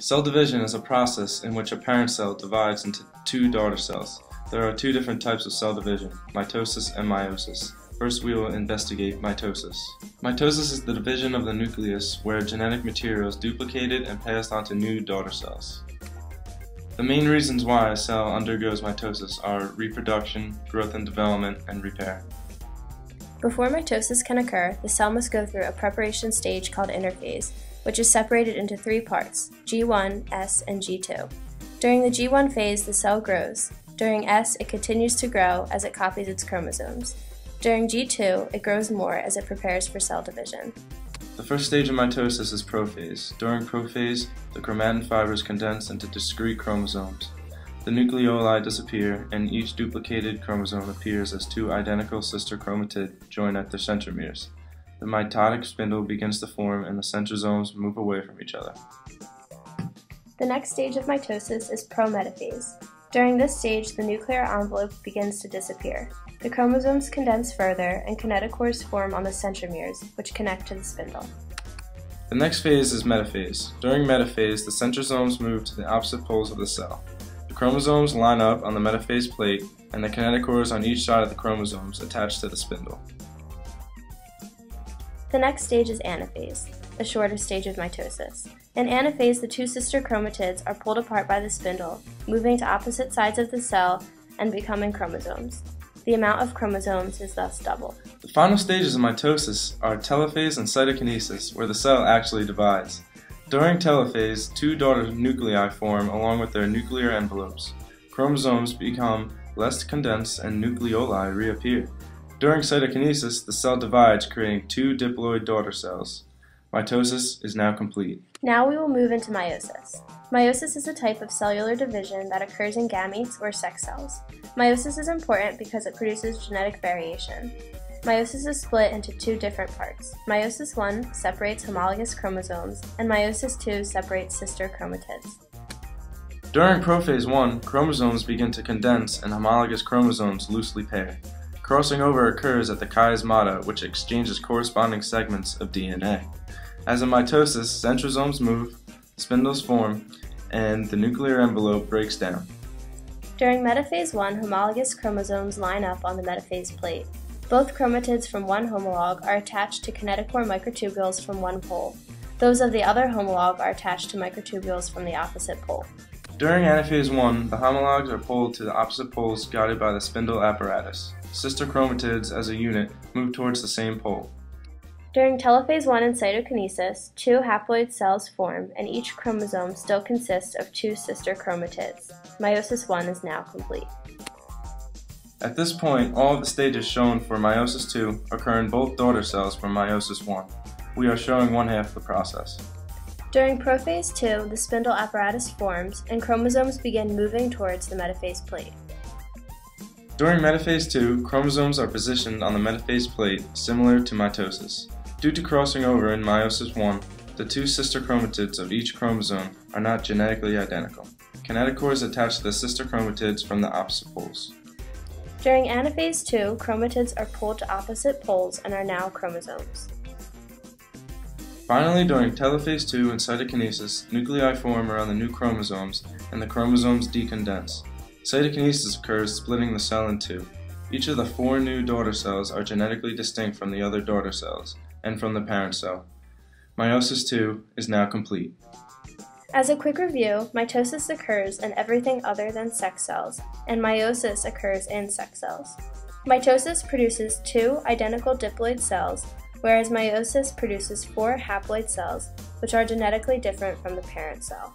Cell division is a process in which a parent cell divides into two daughter cells. There are two different types of cell division, mitosis and meiosis. First, we will investigate mitosis. Mitosis is the division of the nucleus where genetic material is duplicated and passed on to new daughter cells. The main reasons why a cell undergoes mitosis are reproduction, growth and development, and repair. Before mitosis can occur, the cell must go through a preparation stage called interphase, which is separated into three parts, G1, S, and G2. During the G1 phase, the cell grows. During S, it continues to grow as it copies its chromosomes. During G2, it grows more as it prepares for cell division. The first stage of mitosis is prophase. During prophase, the chromatin fibers condense into discrete chromosomes. The nucleoli disappear, and each duplicated chromosome appears as two identical sister chromatids joined at their centromeres. The mitotic spindle begins to form and the centrosomes move away from each other. The next stage of mitosis is prometaphase. During this stage, the nuclear envelope begins to disappear. The chromosomes condense further and kinetochores form on the centromeres, which connect to the spindle. The next phase is metaphase. During metaphase, the centrosomes move to the opposite poles of the cell. The chromosomes line up on the metaphase plate, and the kinetochores on each side of the chromosomes attach to the spindle. The next stage is anaphase, the shorter stage of mitosis. In anaphase, the two sister chromatids are pulled apart by the spindle, moving to opposite sides of the cell and becoming chromosomes. The amount of chromosomes is thus doubled. The final stages of mitosis are telophase and cytokinesis, where the cell actually divides. During telophase, two daughter nuclei form along with their nuclear envelopes. Chromosomes become less condensed and nucleoli reappear. During cytokinesis, the cell divides, creating two diploid daughter cells. Mitosis is now complete. Now we will move into meiosis. Meiosis is a type of cellular division that occurs in gametes or sex cells. Meiosis is important because it produces genetic variation. Meiosis is split into two different parts. Meiosis 1 separates homologous chromosomes, and meiosis 2 separates sister chromatids. During prophase 1, chromosomes begin to condense and homologous chromosomes loosely pair. Crossing over occurs at the chiasmata, which exchanges corresponding segments of DNA. As in mitosis, centrosomes move, spindles form, and the nuclear envelope breaks down. During metaphase 1, homologous chromosomes line up on the metaphase plate. Both chromatids from one homolog are attached to kinetochore microtubules from one pole. Those of the other homolog are attached to microtubules from the opposite pole. During anaphase 1, the homologs are pulled to the opposite poles guided by the spindle apparatus. Sister chromatids as a unit move towards the same pole. During telophase 1 and cytokinesis, two haploid cells form, and each chromosome still consists of two sister chromatids. Meiosis 1 is now complete. At this point, all of the stages shown for meiosis 2 occur in both daughter cells from meiosis 1. We are showing one half of the process. During prophase 2, the spindle apparatus forms, and chromosomes begin moving towards the metaphase plate. During metaphase 2, chromosomes are positioned on the metaphase plate, similar to mitosis. Due to crossing over in meiosis 1, the two sister chromatids of each chromosome are not genetically identical. Kinetochores attach to the sister chromatids from the opposite poles. During anaphase 2, chromatids are pulled to opposite poles and are now chromosomes. Finally, during telophase 2 and cytokinesis, nuclei form around the new chromosomes, and the chromosomes decondense. Cytokinesis occurs, splitting the cell in two. Each of the four new daughter cells are genetically distinct from the other daughter cells, and from the parent cell. Meiosis 2 is now complete. As a quick review, mitosis occurs in everything other than sex cells, and meiosis occurs in sex cells. Mitosis produces two identical diploid cells, whereas meiosis produces four haploid cells, which are genetically different from the parent cell.